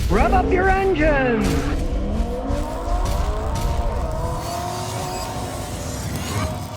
Rev up your engines!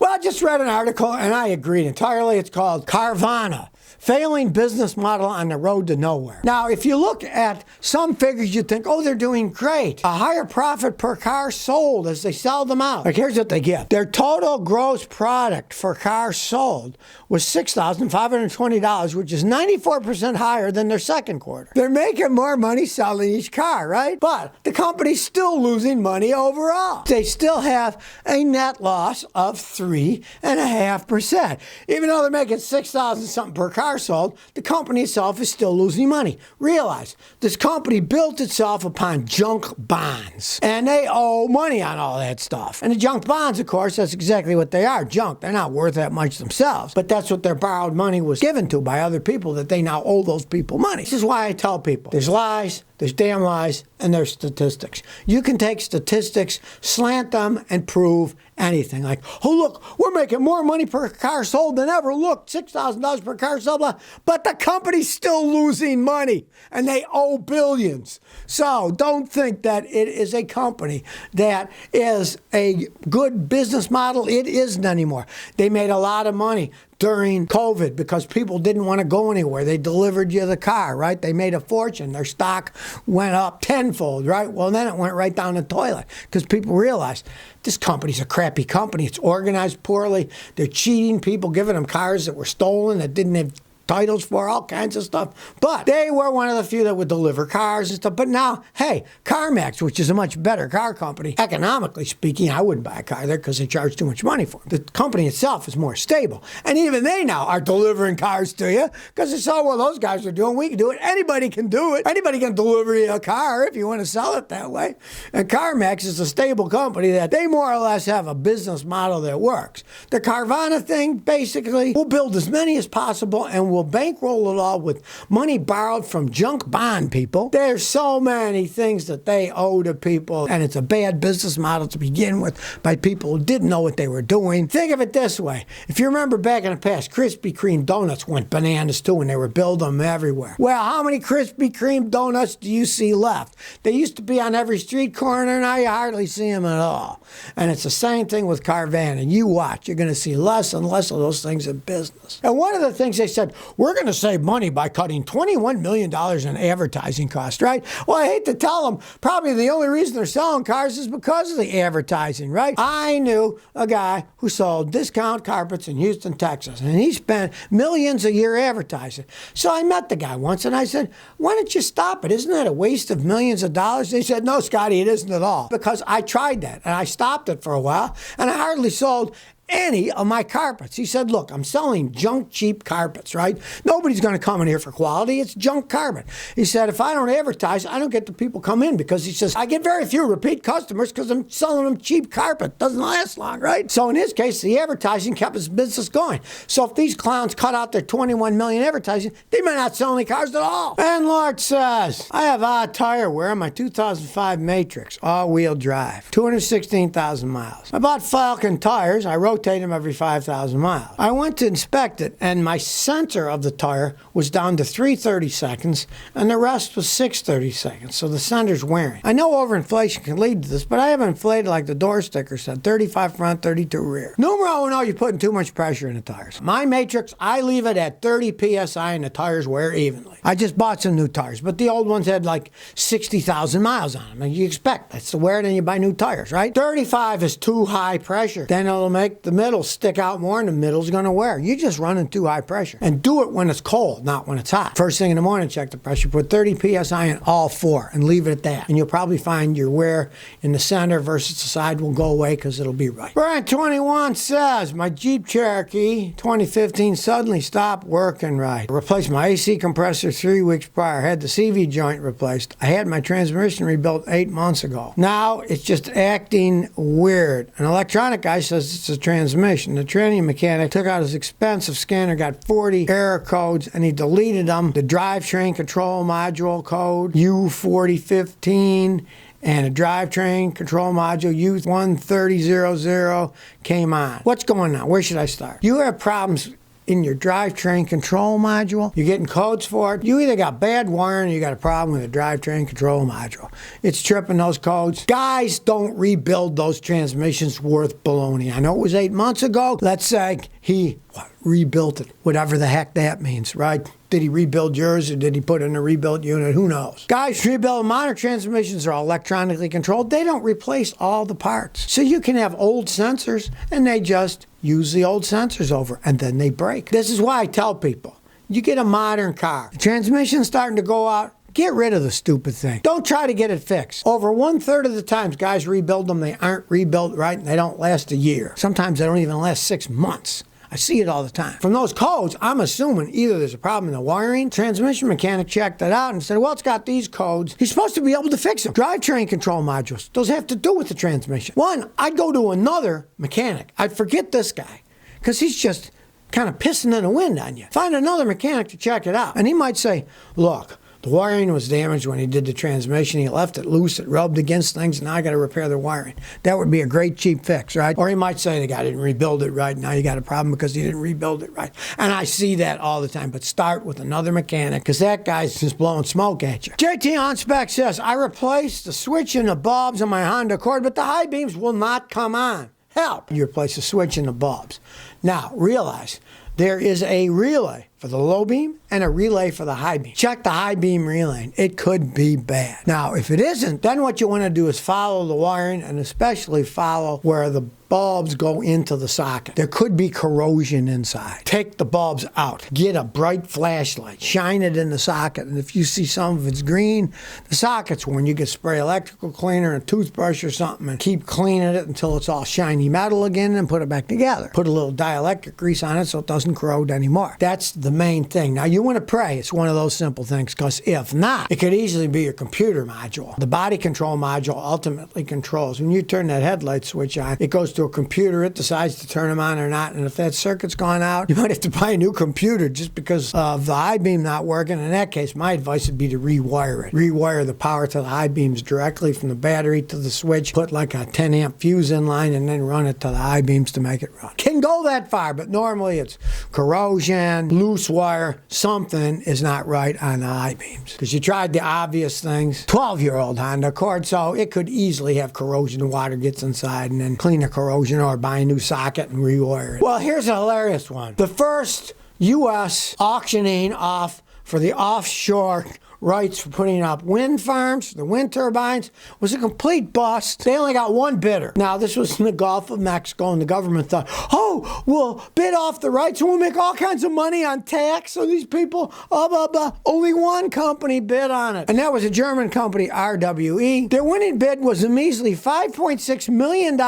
Well, I just read an article and I agreed entirely. It's called Carvana, Failing Business Model on the Road to Nowhere. Now, if you look at some figures, you'd think, oh, they're doing great. A higher profit per car sold as they sell them out. Like, here's what they get. Their total gross product for cars sold was $6,520, which is 94% higher than their second quarter. They're making more money selling each car, right? But the company's still losing money overall. They still have a net loss of 3.5%. Even though they're making $6,000 something per car sold, the company itself is still losing money. Realize, this company built itself upon junk bonds, and they owe money on all that stuff. And the junk bonds, of course, that's exactly what they are, junk. They're not worth that much themselves, but that's what their borrowed money was given to by other people, that they now owe those people money. This is why I tell people, there's lies, there's damn lies, and there's statistics. You can take statistics, slant them, and prove anything. Like, oh, look, we're making more money per car sold than ever. Look, $6,000 per car sold, blah. But the company's still losing money, and they owe billions. So don't think that it is a company that is a good business model. It isn't anymore. They made a lot of money during COVID because people didn't want to go anywhere. They delivered you the car, right? They made a fortune. Their stock went up tenfold, right? Well, then it went right down the toilet because people realized this company's a crappy company. It's organized poorly. They're cheating people, giving them cars that were stolen, that didn't have titles for, all kinds of stuff. But they were one of the few that would deliver cars and stuff. But now, hey, CarMax, which is a much better car company, economically speaking, I wouldn't buy a car there because they charge too much money for it. The company itself is more stable. And even they now are delivering cars to you because they saw what those guys are doing. We can do it. Anybody can do it. Anybody can deliver you a car if you want to sell it that way. And CarMax is a stable company that they more or less have a business model that works. The Carvana thing, basically, we'll build as many as possible and we'll bankroll it all with money borrowed from junk bond people. There's so many things that they owe to people, and it's a bad business model to begin with by people who didn't know what they were doing. Think of it this way. If you remember back in the past, Krispy Kreme donuts went bananas too, and they were building them everywhere. Well, how many Krispy Kreme donuts do you see left? They used to be on every street corner, now you hardly see them at all. And it's the same thing with Carvana. You watch, you're going to see less and less of those things in business. And one of the things they said, we're going to save money by cutting $21 million in advertising costs, right? Well, I hate to tell them, probably the only reason they're selling cars is because of the advertising, right? I knew a guy who sold discount carpets in Houston, Texas, and he spent millions a year advertising. So I met the guy once, and I said, why don't you stop it? Isn't that a waste of millions of dollars? They said, no, Scotty, it isn't at all. Because I tried that, and I stopped it for a while, and I hardly sold any of my carpets. He said, look, I'm selling junk, cheap carpets, right? Nobody's going to come in here for quality. It's junk carpet. He said, if I don't advertise, I don't get the people come in because he says, I get very few repeat customers because I'm selling them cheap carpet. Doesn't last long, right? So in his case, the advertising kept his business going. So if these clowns cut out their 21 million advertising, they might not sell any cars at all. And Lord says, I have odd tire wear on my 2005 Matrix, all-wheel drive, 216,000 miles. I bought Falcon tires. I rotate them every 5,000 miles. I went to inspect it, and my center of the tire was down to 3/30 seconds, and the rest was 6/30 seconds, so the center's wearing. I know overinflation can lead to this, but I have inflated like the door sticker said, 35 front, 32 rear. Numero uno, you're putting too much pressure in the tires. My Matrix, I leave it at 30 PSI, and the tires wear evenly. I just bought some new tires, but the old ones had like 60,000 miles on them, and you expect that's the wear, then you buy new tires, right? 35 is too high pressure. Then it'll make the middle stick out more, and the middle's going to wear. You're just running too high pressure. And do it when it's cold, not when it's hot. First thing in the morning, check the pressure. Put 30 PSI in all four and leave it at that. And you'll probably find your wear in the center versus the side will go away because it'll be right. Brian 21 says, my Jeep Cherokee 2015 suddenly stopped working right. I replaced my AC compressor 3 weeks prior. I had the CV joint replaced. I had my transmission rebuilt 8 months ago. Now it's just acting weird. An electronic guy says it's a transmission. The training mechanic took out his expensive scanner, got 40 error codes, and he deleted them. The drivetrain control module code, U4015, and a drivetrain control module, U13000, came on. What's going on? Where should I start? You have problems in your drivetrain control module. You're getting codes for it. You either got bad wiring or you got a problem with the drivetrain control module. It's tripping those codes. Guys don't rebuild those transmissions worth baloney. I know it was 8 months ago. Let's say he rebuilt it, whatever the heck that means, right? Did he rebuild yours or did he put in a rebuilt unit? Who knows? Guys, rebuild modern transmissions are electronically controlled. They don't replace all the parts. So you can have old sensors and they just use the old sensors over and then they break. This is why I tell people, you get a modern car, the transmission's starting to go out, get rid of the stupid thing. Don't try to get it fixed. Over 1/3 of the times guys rebuild them, they aren't rebuilt right and they don't last a year. Sometimes they don't even last 6 months. I see it all the time. From those codes, I'm assuming either there's a problem in the wiring, transmission mechanic checked it out and said, well, it's got these codes. He's supposed to be able to fix them. Drivetrain control modules, those have to do with the transmission. One, I'd go to another mechanic. I'd forget this guy because he's just kind of pissing in the wind on you. Find another mechanic to check it out. And he might say, look, the wiring was damaged when he did the transmission. He left it loose. It rubbed against things. Now I got to repair the wiring. That would be a great cheap fix, right? Or he might say the guy didn't rebuild it right. Now you got a problem because he didn't rebuild it right. And I see that all the time. But start with another mechanic because that guy's just blowing smoke at you. JT on spec says, I replaced the switch and the bulbs on my Honda Accord, but the high beams will not come on. Help! You replace the switch and the bulbs. Now realize there is a relay for the low beam and a relay for the high beam. Check the high beam relay. It could be bad. Now, if it isn't, then what you want to do is follow the wiring and especially follow where the bulbs go into the socket. There could be corrosion inside. Take the bulbs out. Get a bright flashlight. Shine it in the socket. And if you see some of it's green, the socket's worn. You can spray electrical cleaner and a toothbrush or something and keep cleaning it until it's all shiny metal again and put it back together. Put a little dielectric grease on it so it doesn't corrode anymore. That's the main thing. Now, you want to pray it's one of those simple things because if not, it could easily be your computer module. The body control module ultimately controls. When you turn that headlight switch on, it goes to a computer. It decides to turn them on or not. And if that circuit's gone out, you might have to buy a new computer just because of the high beam not working. In that case, my advice would be to rewire it. Rewire the power to the high beams directly from the battery to the switch. Put like a 10 amp fuse in line and then run it to the high beams to make it run. Can go that far, but normally it's corrosion, loose wire, something is not right on the high beams. Because you tried the obvious things. 12-year-old Honda Accord, so it could easily have corrosion. Water gets inside and then clean the corrosion or buy a new socket and rewire it. Well, here's a hilarious one. The first U.S. auctioning off for the offshore rights for putting up wind farms, the wind turbines, was a complete bust. They only got one bidder. Now, this was in the Gulf of Mexico, and the government thought, oh, we'll bid off the rights and we'll make all kinds of money on tax. So these people, blah, blah, blah. Only one company bid on it, and that was a German company, RWE. Their winning bid was a measly $5.6 million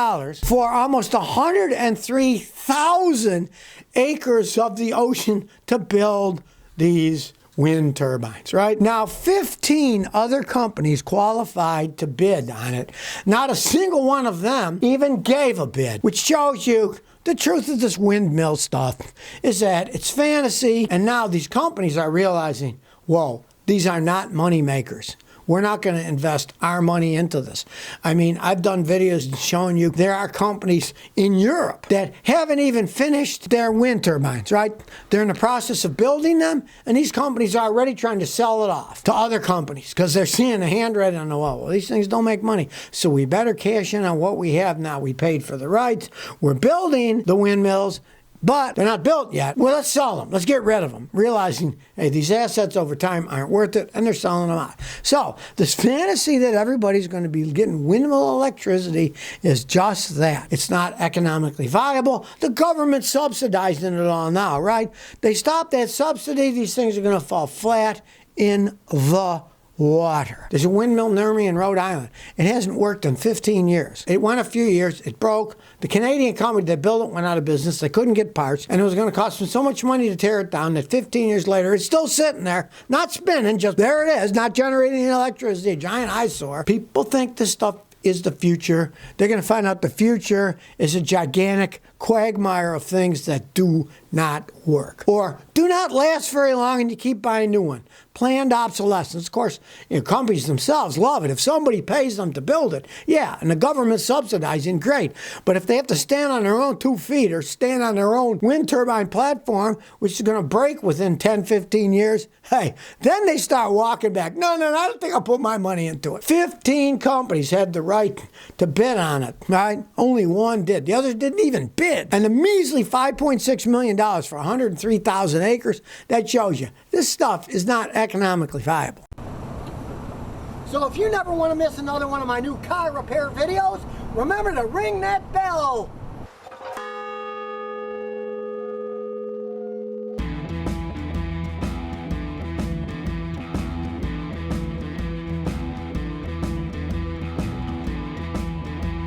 for almost 103,000 acres of the ocean to build these wind turbines, right? Now, 15 other companies qualified to bid on it. Not a single one of them even gave a bid, which shows you the truth of this windmill stuff is that it's fantasy, and now these companies are realizing, whoa, these are not money makers. We're not going to invest our money into this. I mean, I've done videos showing you there are companies in Europe that haven't even finished their wind turbines, right? They're in the process of building them, and these companies are already trying to sell it off to other companies because they're seeing the handwriting on the wall. Well, these things don't make money, so we better cash in on what we have now. We paid for the rights. We're building the windmills, but they're not built yet. Well, let's sell them. Let's get rid of them. Realizing, hey, these assets over time aren't worth it, and they're selling them out. So this fantasy that everybody's going to be getting windmill electricity is just that. It's not economically viable. The government's subsidizing it all now, right? They stop that subsidy, these things are going to fall flat in the water. There's a windmill near me in Rhode Island. It hasn't worked in 15 years. It went a few years. It broke. The Canadian company that built it went out of business. They couldn't get parts, and it was going to cost them so much money to tear it down that 15 years later, it's still sitting there, not spinning, just there it is, not generating electricity, a giant eyesore. People think this stuff is the future. They're going to find out the future is a gigantic quagmire of things that do not work, or do not last very long and you keep buying a new one. Planned obsolescence. Of course, companies themselves love it. If somebody pays them to build it, yeah, and the government subsidizing, great. But if they have to stand on their own 2 feet or stand on their own wind turbine platform, which is going to break within 10, 15 years, hey, then they start walking back. No, I don't think I'll put my money into it. 15 companies had the right to bid on it, right? Only one did. The others didn't even bid. And the measly $5.6 million for 103,000 acres, that shows you this stuff is not economically viable. So if you never want to miss another one of my new car repair videos, remember to ring that bell.